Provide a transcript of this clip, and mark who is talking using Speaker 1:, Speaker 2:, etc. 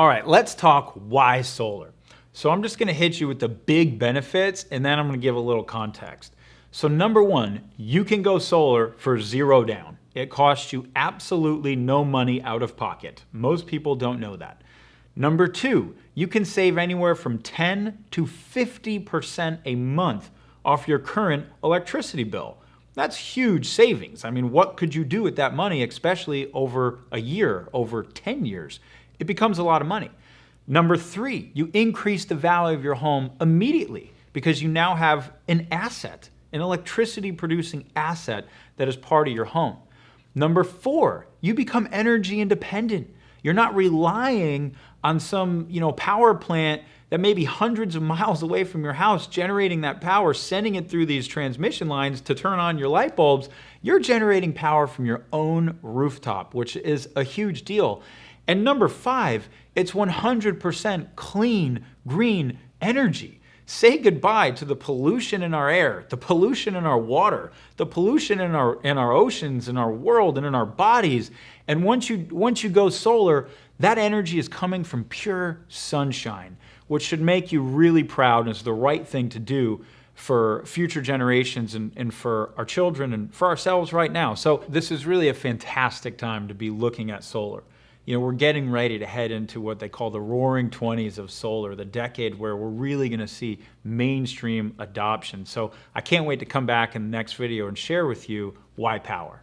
Speaker 1: All right, let's talk why solar. So I'm just gonna hit you with the big benefits and then I'm gonna give a little context. So number one, you can go solar for zero down. It costs you absolutely no money out of pocket. Most people don't know that. Number two, you can save anywhere from 10 to 50% a month off your current electricity bill. That's huge savings. I mean, what could you do with that money, especially over a year, over 10 years? It becomes a lot of money. Number three, you increase the value of your home immediately because you now have an asset, an electricity producing asset that is part of your home. Number four, you become energy independent. You're not relying on some, power plant that may be hundreds of miles away from your house, generating that power, sending it through these transmission lines to turn on your light bulbs. You're generating power from your own rooftop, which is a huge deal. And number five, it's 100% clean, green energy. Say goodbye to the pollution in our air, the pollution in our water, the pollution in our oceans, in our world, and in our bodies. And once you go solar, that energy is coming from pure sunshine, which should make you really proud and is the right thing to do for future generations and for our children and for ourselves right now. So this is really a fantastic time to be looking at solar. We're getting ready to head into what they call the roaring 20s of solar, the decade where we're really going to see mainstream adoption. So I can't wait to come back in the next video and share with you why power.